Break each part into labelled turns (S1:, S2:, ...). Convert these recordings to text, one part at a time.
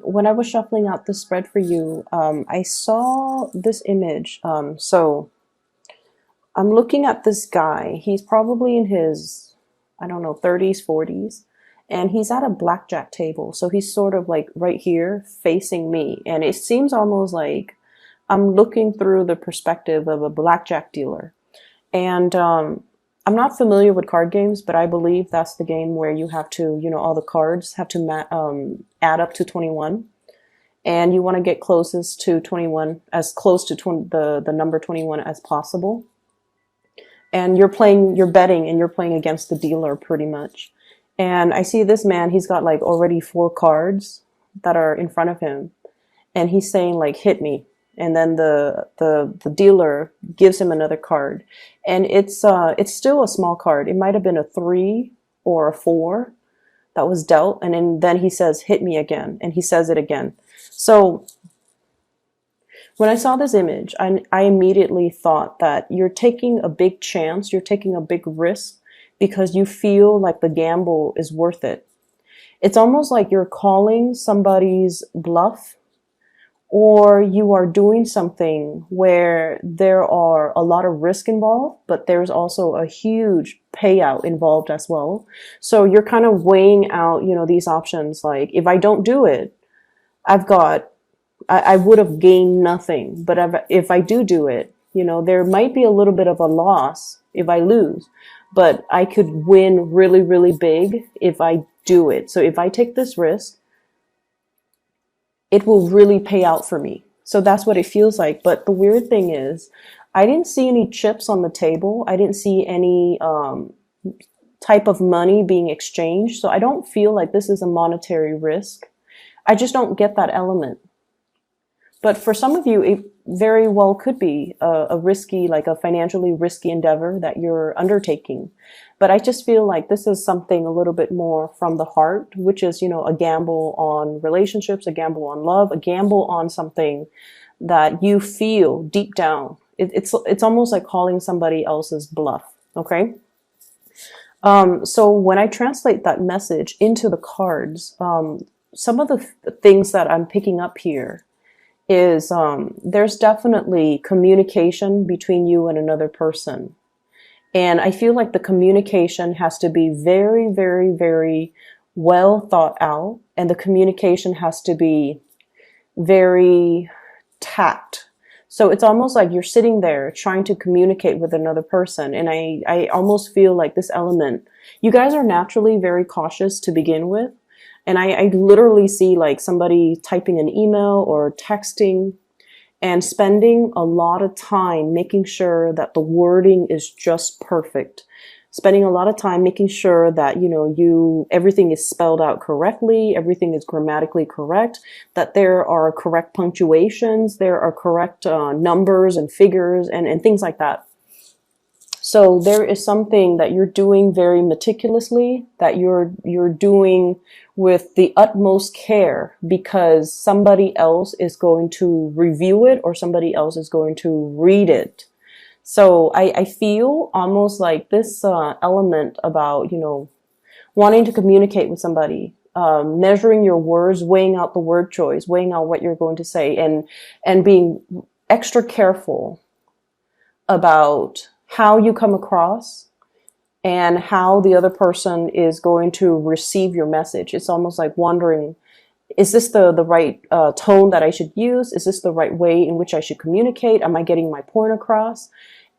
S1: When I was shuffling out the spread for you, I saw this image. So I'm looking at this guy. He's probably in his, I don't know, 30s, 40s, and he's at a blackjack table. So he's sort of like right here facing me. And it seems almost like I'm looking through the perspective of a blackjack dealer. And I'm not familiar with card games, but I believe that's the game where you have to, all the cards have to add up to 21. And you want to get closest to 21, as close to the number 21 as possible. And you're betting and you're playing against the dealer pretty much. And I see this man, he's got like already 4 cards that are in front of him. And he's saying like, hit me. And then the dealer gives him another card. And it's still a small card. It might have been a 3 or a 4 that was dealt. And then he says, hit me again. And he says it again. So when I saw this image, I immediately thought that you're taking a big chance, you're taking a big risk because you feel like the gamble is worth it. It's almost like you're calling somebody's bluff, or you are doing something where there are a lot of risk involved, but there's also a huge payout involved as well. So you're kind of weighing out, these options. Like, if I don't do it, I would have gained nothing. But if I do it, there might be a little bit of a loss if I lose, but I could win really, really big if I do it. So if I take this risk, it will really pay out for me. So that's what it feels like. But the weird thing is, I didn't see any chips on the table. I didn't see any type of money being exchanged. So I don't feel like this is a monetary risk. I just don't get that element. But for some of you, it very well could be a risky, like a financially risky endeavor that you're undertaking. But I just feel like this is something a little bit more from the heart, which is, a gamble on relationships, a gamble on love, a gamble on something that you feel deep down. It's almost like calling somebody else's bluff. Okay. So when I translate that message into the cards, some of the things that I'm picking up here is there's definitely communication between you and another person. And I feel like the communication has to be very, very, very well thought out. And the communication has to be very tact. So it's almost like you're sitting there trying to communicate with another person. And I almost feel like this element, you guys are naturally very cautious to begin with. And I literally see like somebody typing an email or texting and spending a lot of time making sure that the wording is just perfect. Spending a lot of time making sure that, everything is spelled out correctly, everything is grammatically correct, that there are correct punctuations, there are correct numbers and figures and things like that. So there is something that you're doing very meticulously, that you're doing with the utmost care because somebody else is going to review it or somebody else is going to read it. So I feel almost like this element about, wanting to communicate with somebody, measuring your words, weighing out the word choice, weighing out what you're going to say, and being extra careful about how you come across and how the other person is going to receive your message. It's almost like wondering, is this the right tone that I should use? Is this the right way in which I should communicate? Am I getting my point across?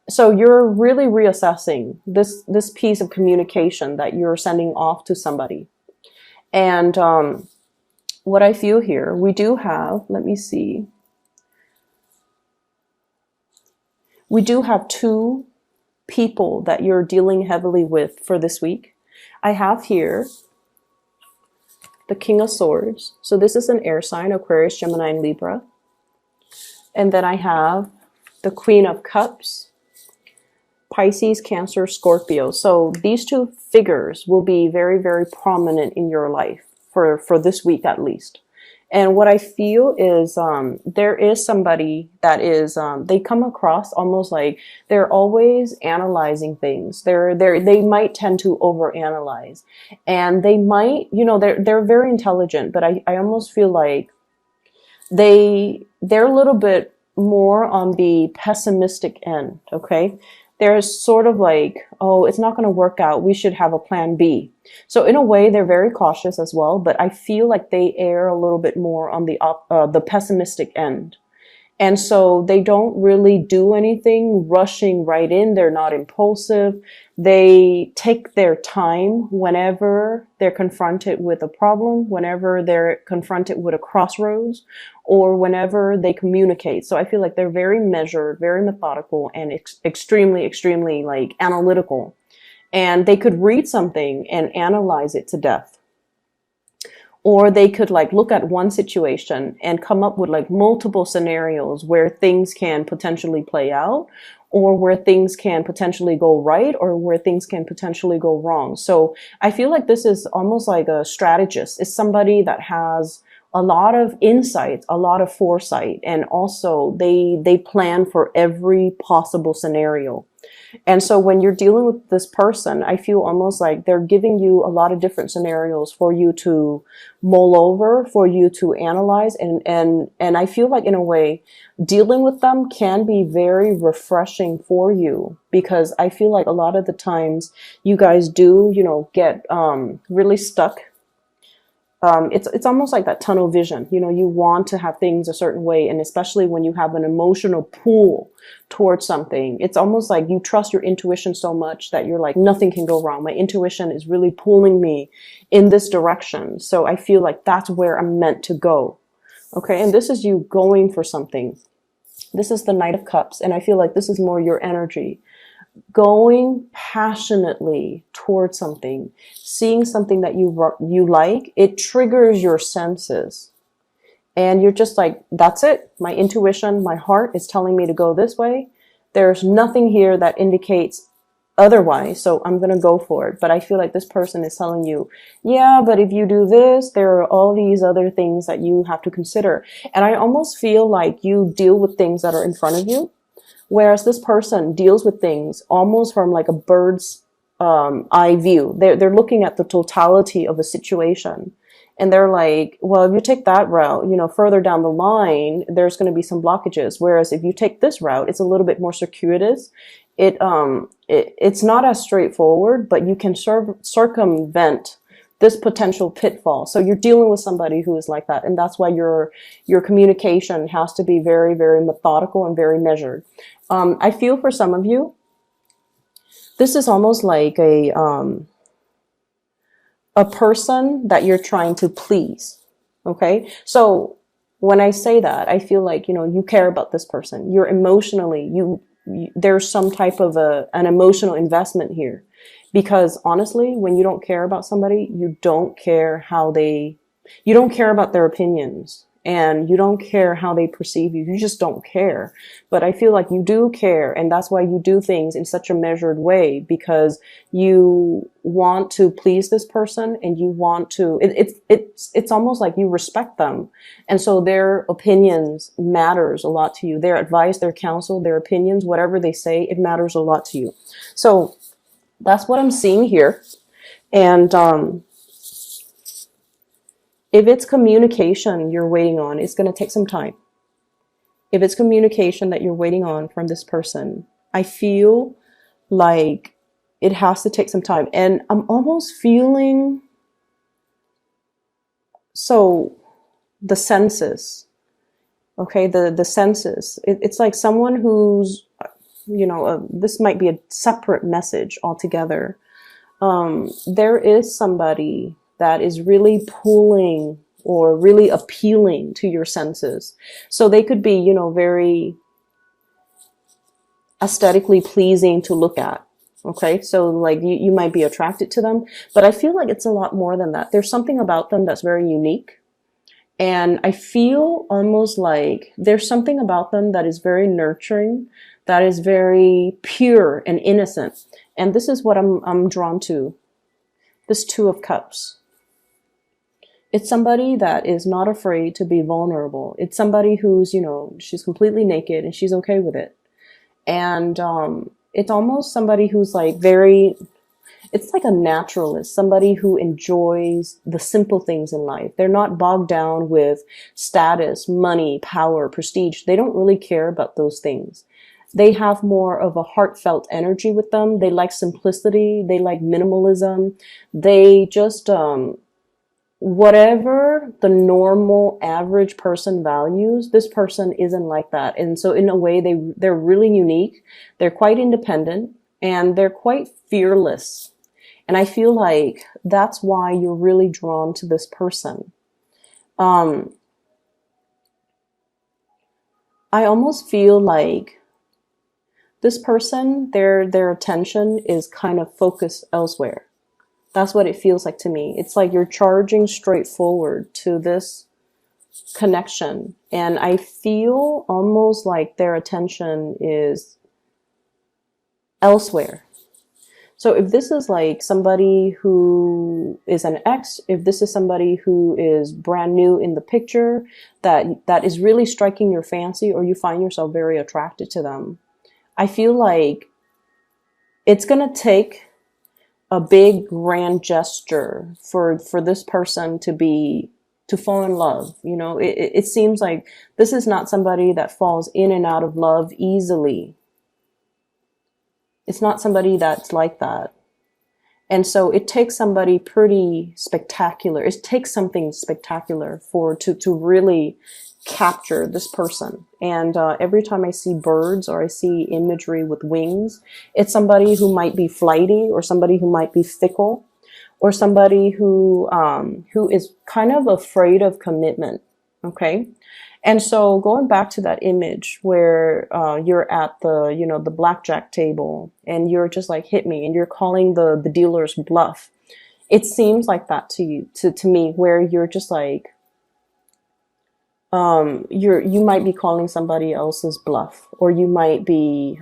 S1: So you're really reassessing this piece of communication that you're sending off to somebody. And what I feel here, we do have, let me see. We do have 2 people that you're dealing heavily with for this week. I have here the King of Swords. So this is an air sign, Aquarius, Gemini, and Libra. And then I have the Queen of Cups, Pisces, Cancer, Scorpio. So these 2 figures will be very, very prominent in your life for this week at least. And what I feel is there is somebody that is they come across almost like they're always analyzing things. They might tend to overanalyze, and they might, you know, they're very intelligent, but I almost feel like they're a little bit more on the pessimistic end. Okay, there's sort of like, oh, it's not going to work out, we should have a plan B. So in a way they're very cautious as well, but I feel like they err a little bit more on the pessimistic end. And so they don't really do anything rushing right in. They're not impulsive. They take their time whenever they're confronted with a problem, whenever they're confronted with a crossroads, or whenever they communicate. So I feel like they're very measured, very methodical, and extremely, extremely like analytical. And they could read something and analyze it to death. Or they could like look at one situation and come up with like multiple scenarios where things can potentially play out, or where things can potentially go right, or where things can potentially go wrong. So I feel like this is almost like a strategist. It's somebody that has a lot of insight, a lot of foresight, and also they plan for every possible scenario. And so when you're dealing with this person, I feel almost like they're giving you a lot of different scenarios for you to mull over, for you to analyze. And I feel like in a way, dealing with them can be very refreshing for you, because I feel like a lot of the times you guys do, you know, get really stuck. It's almost like that tunnel vision. You know, you want to have things a certain way, and especially when you have an emotional pull towards something, it's almost like you trust your intuition so much that you're like, nothing can go wrong. My intuition is really pulling me in this direction. So I feel like that's where I'm meant to go. Okay, and this is you going for something. This is the Knight of Cups, and I feel like this is more your energy. Going passionately towards something, seeing something that you like, it triggers your senses. And you're just like, that's it. My intuition, my heart is telling me to go this way. There's nothing here that indicates otherwise, so I'm going to go for it. But I feel like this person is telling you, yeah, but if you do this, there are all these other things that you have to consider. And I almost feel like you deal with things that are in front of you, whereas this person deals with things almost from like a bird's eye view. They're looking at the totality of a situation. And they're like, well, if you take that route, you know, further down the line, there's going to be some blockages. Whereas if you take this route, it's a little bit more circuitous. It's not as straightforward, but you can circumvent this potential pitfall. So you're dealing with somebody who is like that. And that's why your communication has to be very, very methodical and very measured. I feel for some of you, this is almost like a person that you're trying to please. Okay. So when I say that, I feel like, you know, you care about this person. You're emotionally, there's some type of an emotional investment here. Because honestly, when you don't care about somebody, you don't care you don't care about their opinions, and you don't care how they perceive you. You just don't care. But I feel like you do care, and that's why you do things in such a measured way, because you want to please this person, and you want to, it's almost like you respect them. And so their opinions matters a lot to you. Their advice, their counsel, their opinions, whatever they say, it matters a lot to you. So that's what I'm seeing here. And if it's communication you're waiting on, it's going to take some time. If it's communication that you're waiting on from this person, I feel like it has to take some time. And I'm almost feeling, so the senses, okay, the senses. It's like someone who's, you know, this might be a separate message altogether. There is somebody that is really pulling or really appealing to your senses. So they could be, you know, very aesthetically pleasing to look at. Okay. So like you might be attracted to them, but I feel like it's a lot more than that. There's something about them that's very unique. And I feel almost like there's something about them that is very nurturing, that is very pure and innocent. And this is what I'm drawn to. This Two of Cups. It's somebody that is not afraid to be vulnerable. It's somebody who's, she's completely naked and she's okay with it. And it's almost somebody who's like very, it's like a naturalist, somebody who enjoys the simple things in life. They're not bogged down with status, money, power, prestige. They don't really care about those things. They have more of a heartfelt energy with them. They like simplicity. They like minimalism. They just, whatever the normal average person values, this person isn't like that. And so in a way, they're really unique. They're quite independent and they're quite fearless. And I feel like that's why you're really drawn to this person. I almost feel like this person, their attention is kind of focused elsewhere. That's what it feels like to me. It's like you're charging straight forward to this connection. And I feel almost like their attention is elsewhere. So if this is like somebody who is an ex, if this is somebody who is brand new in the picture, that is really striking your fancy, or you find yourself very attracted to them, I feel like it's going to take a big grand gesture for this person to fall in love. It seems like this is not somebody that falls in and out of love easily. It's not somebody that's like that. And so it takes somebody pretty spectacular. It takes something spectacular to really capture this person. And every time I see birds or I see imagery with wings, it's somebody who might be flighty, or somebody who might be fickle, or somebody who is kind of afraid of commitment. Okay. And so going back to that image where you're at the blackjack table and you're just like, hit me, and you're calling the dealer's bluff. It seems like that to you, to me, where you're just like, you might be calling somebody else's bluff, or you might be,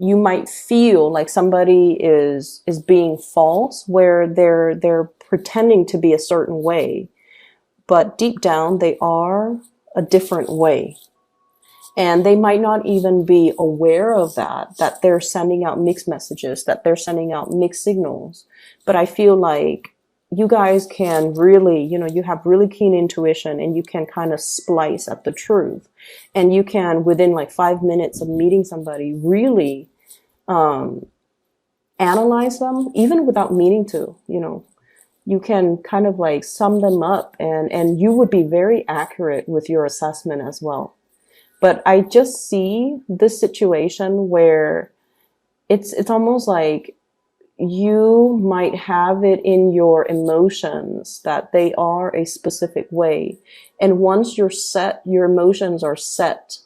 S1: you might feel like somebody is being false, where they're pretending to be a certain way, but deep down they are a different way. And they might not even be aware of that they're sending out mixed messages, that they're sending out mixed signals. But I feel like you guys can really, you have really keen intuition, and you can kind of splice at the truth. And you can, within like 5 minutes of meeting somebody, really analyze them, even without meaning to. You can kind of like sum them up, and you would be very accurate with your assessment as well. But I just see this situation where it's almost like you might have it in your emotions that they are a specific way. And once you're set, your emotions are set,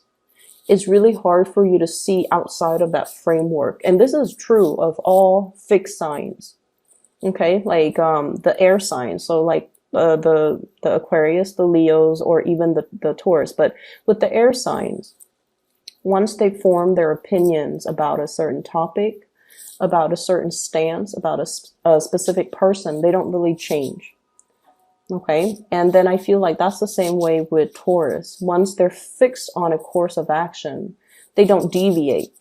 S1: it's really hard for you to see outside of that framework. And this is true of all fixed signs. Okay, like the air signs, so like the Aquarius, the Leos, or even the Taurus. But with the air signs, once they form their opinions about a certain topic, about a certain stance, about a specific person, they don't really change. Okay, and then I feel like that's the same way with Taurus. Once they're fixed on a course of action, they don't deviate.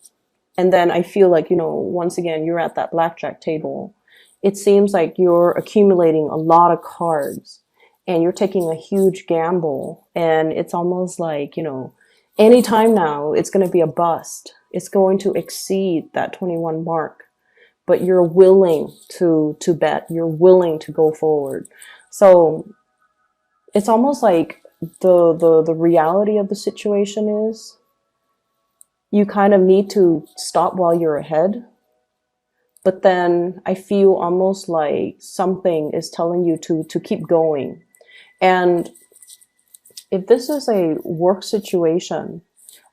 S1: And then I feel like, once again, you're at that blackjack table. It seems like you're accumulating a lot of cards and you're taking a huge gamble. And it's almost like, anytime now it's going to be a bust. It's going to exceed that 21 mark, but you're willing to bet. You're willing to go forward. So it's almost like the reality of the situation is you kind of need to stop while you're ahead. But then I feel almost like something is telling you to keep going. And if this is a work situation,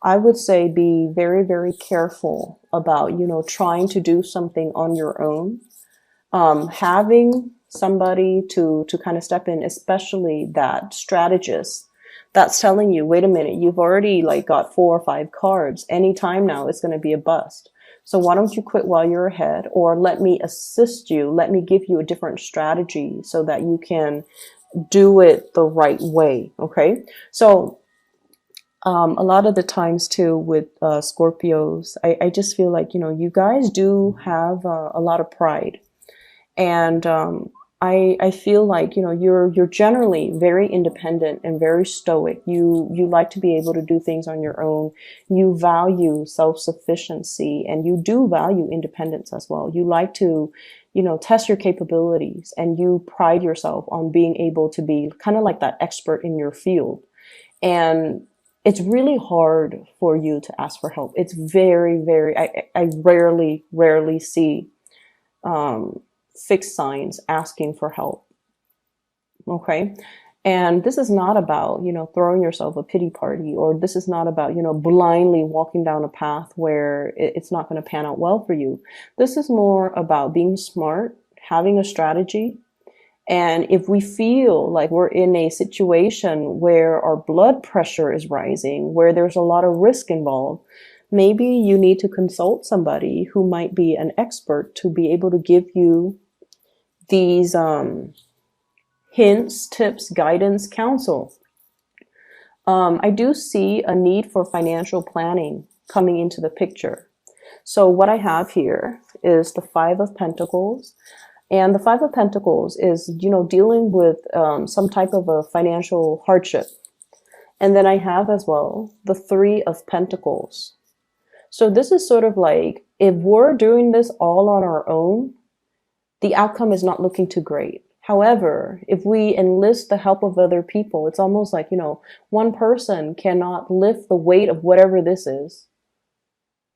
S1: I would say be very, very careful about, trying to do something on your own. Having somebody to kind of step in, especially that strategist that's telling you, wait a minute, you've already like got 4 or 5 cards. Anytime now it's going to be a bust. So why don't you quit while you're ahead, or let me assist you. Let me give you a different strategy so that you can do it the right way. Okay. So, a lot of the times too with Scorpios, I just feel like, you guys do have a lot of pride. And I feel like, you're generally very independent and very stoic. You like to be able to do things on your own. You value self-sufficiency, and you do value independence as well. You like to, test your capabilities, and you pride yourself on being able to be kind of like that expert in your field. And it's really hard for you to ask for help. It's very, very, I rarely see um, fixed signs asking for help. Okay. And this is not about, throwing yourself a pity party, or this is not about, blindly walking down a path where it's not going to pan out well for you. This is more about being smart, having a strategy. And if we feel like we're in a situation where our blood pressure is rising, where there's a lot of risk involved, maybe you need to consult somebody who might be an expert to be able to give you these hints, tips, guidance, counsel. I do see a need for financial planning coming into the picture. So what I have here is the Five of Pentacles. And the Five of Pentacles is, dealing with some type of a financial hardship. And then I have as well the Three of Pentacles. So this is sort of like, if we're doing this all on our own, the outcome is not looking too great. However, if we enlist the help of other people, it's almost like, one person cannot lift the weight of whatever this is.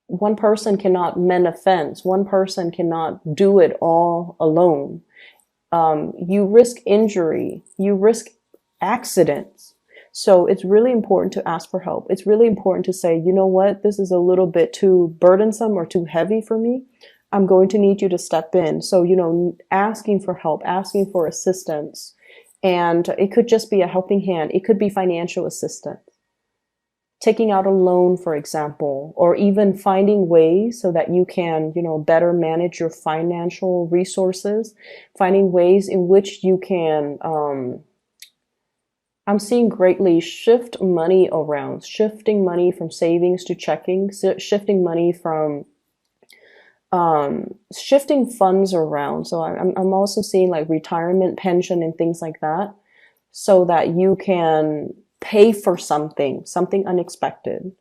S1: One person cannot mend a fence. One person cannot do it all alone. You risk injury. You risk accidents. So it's really important to ask for help. It's really important to say, you know what, this is a little bit too burdensome or too heavy for me. I'm going to need you to step in. So, asking for help, asking for assistance. And it could just be a helping hand. It could be financial assistance. Taking out a loan, for example, or even finding ways so that you can, better manage your financial resources, finding ways in which you can, I'm seeing greatly shift money around, shifting money from savings to checking, shifting money from, shifting funds around. So I'm also seeing like retirement pension and things like that, so that you can pay for something unexpected.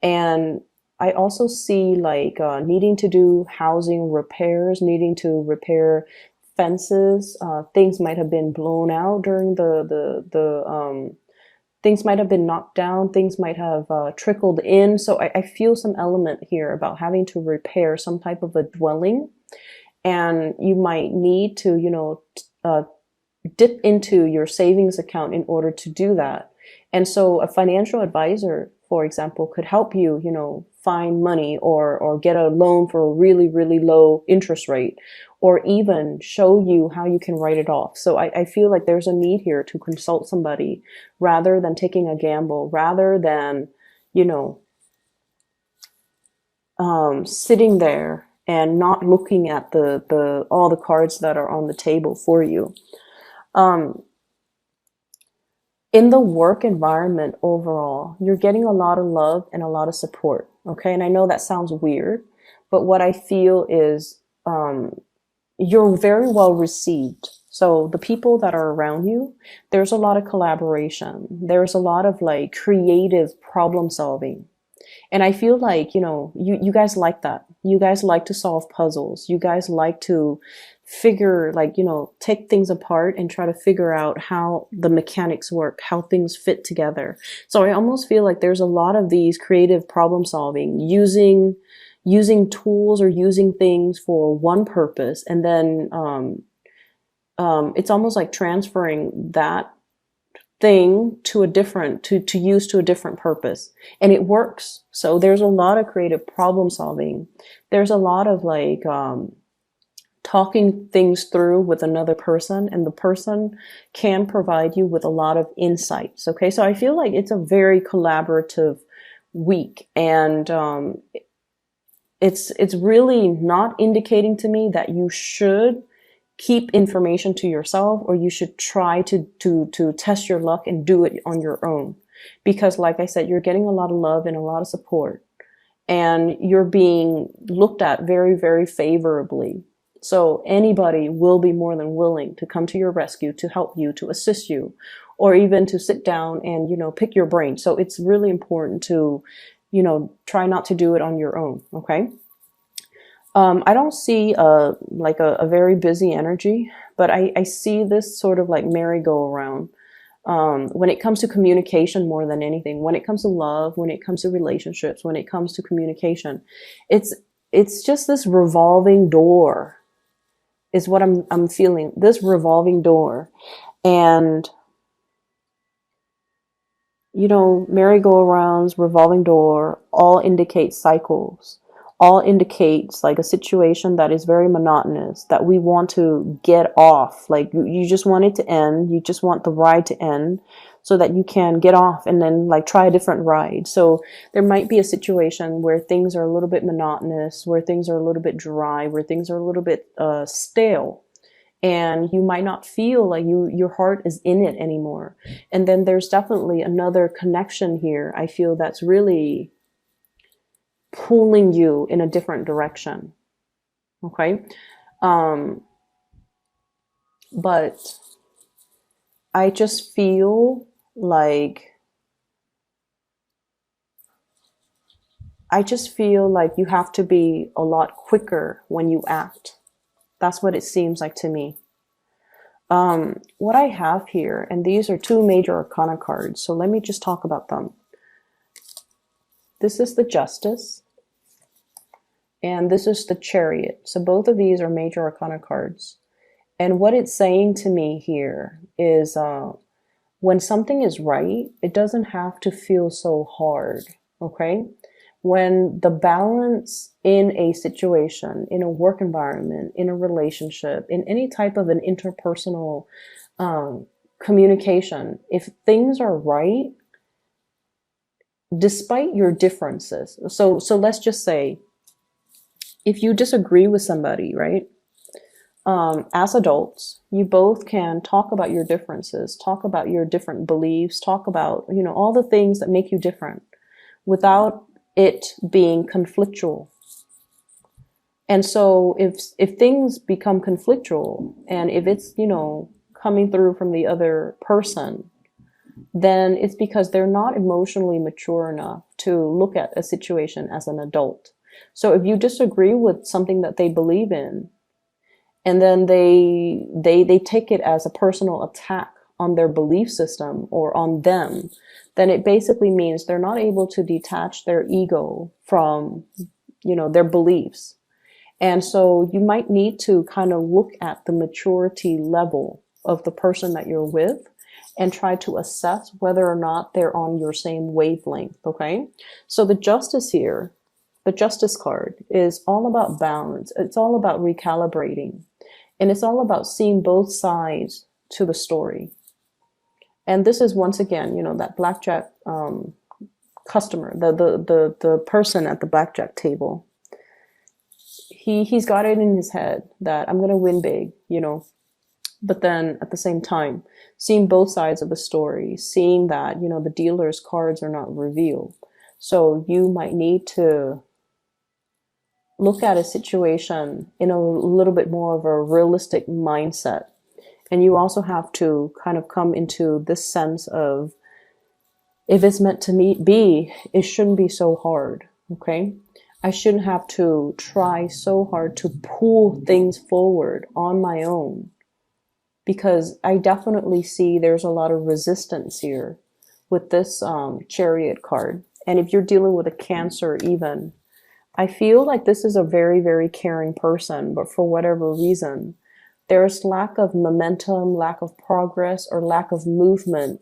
S1: And I also see like needing to do housing repairs, needing to repair fences. Things might have been blown out during the things might have been knocked down. Things might have trickled in. So I feel some element here about having to repair some type of a dwelling. And you might need to, dip into your savings account in order to do that. And so a financial advisor, for example, could help you, find money or get a loan for a really, really low interest rate, or even show you how you can write it off. So I feel like there's a need here to consult somebody rather than taking a gamble, rather than, sitting there and not looking at the all the cards that are on the table for you. In the work environment overall, you're getting a lot of love and a lot of support. Okay. And I know that sounds weird, but what I feel is, you're very well received. So the people that are around you, there's a lot of collaboration. There's a lot of like creative problem solving. And I feel like, you guys like that. You guys like to solve puzzles. You guys like to figure, like, take things apart and try to figure out how the mechanics work, how things fit together. So I almost feel like there's a lot of these creative problem solving, using tools or using things for one purpose. And then, it's almost like transferring that thing to a different, to use to a different purpose. And it works. So there's a lot of creative problem solving. There's a lot of like, talking things through with another person, and the person can provide you with a lot of insights. Okay. So I feel like it's a very collaborative week. And, it's really not indicating to me that you should keep information to yourself, or you should try to test your luck and do it on your own. Because like I said, you're getting a lot of love and a lot of support, and you're being looked at very, very favorably. So anybody will be more than willing to come to your rescue, to help you, to assist you, or even to sit down and, pick your brain. So it's really important to, try not to do it on your own. Okay. I don't see like a very busy energy, but I see this sort of like merry-go-round. When it comes to communication, more than anything, when it comes to love, when it comes to relationships, when it comes to communication, it's just this revolving door is what I'm feeling. This revolving door, and merry-go-rounds, revolving door, all indicate cycles, all indicates like a situation that is very monotonous, that we want to get off. Like you just want it to end. You just want the ride to end so that you can get off and then like try a different ride. So there might be a situation where things are a little bit monotonous, where things are a little bit dry, where things are a little bit stale. And you might not feel like your heart is in it anymore. And then there's definitely another connection here, I feel, that's really pulling you in a different direction. Okay. But I just feel like you have to be a lot quicker when you act. That's what it seems like to me. What I have here, and these are two major arcana cards, so let me just talk about them. This is the Justice, and this is the Chariot. So both of these are major arcana cards. And what it's saying to me here is when something is right, it doesn't have to feel so hard, okay? When the balance in a situation, in a work environment, in a relationship, in any type of an interpersonal communication, if things are right, despite your differences. So let's just say, if you disagree with somebody, right? As adults, you both can talk about your differences, talk about your different beliefs, talk about, all the things that make you different without it being conflictual. And so if things become conflictual, and if it's, coming through from the other person, then it's because they're not emotionally mature enough to look at a situation as an adult. So if you disagree with something that they believe in, and then they take it as a personal attack on their belief system or on them, then it basically means they're not able to detach their ego from, their beliefs. And so you might need to kind of look at the maturity level of the person that you're with and try to assess whether or not they're on your same wavelength, okay? So the Justice here, the Justice card, is all about balance. It's all about recalibrating. And it's all about seeing both sides to the story. And this is, once again, that blackjack customer, the person at the blackjack table. He's got it in his head that I'm going to win big, but then at the same time, seeing both sides of the story, seeing that, the dealer's cards are not revealed. So you might need to look at a situation in a little bit more of a realistic mindset. And you also have to kind of come into this sense of, if it's meant to be, it shouldn't be so hard, okay? I shouldn't have to try so hard to pull things forward on my own, because I definitely see there's a lot of resistance here with this Chariot card. And if you're dealing with a Cancer even, I feel like this is a very, very caring person, but for whatever reason, there's lack of momentum, lack of progress, or lack of movement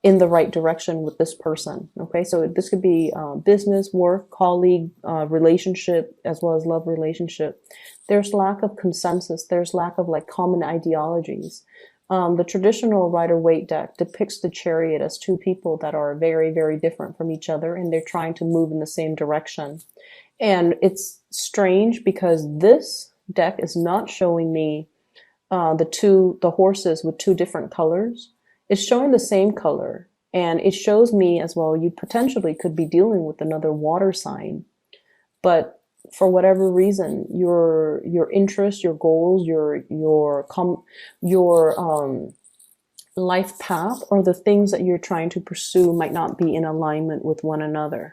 S1: in the right direction with this person. Okay, so this could be business, work, colleague, relationship, as well as love relationship. There's lack of consensus. There's lack of like common ideologies. The traditional Rider-Waite deck depicts the Chariot as two people that are very, very different from each other, and they're trying to move in the same direction. And it's strange because this deck is not showing me the horses with two different colors. It's showing the same color, and it shows me as well you potentially could be dealing with another water sign, but for whatever reason your interest, your goals, your life path, or the things that you're trying to pursue might not be in alignment with one another.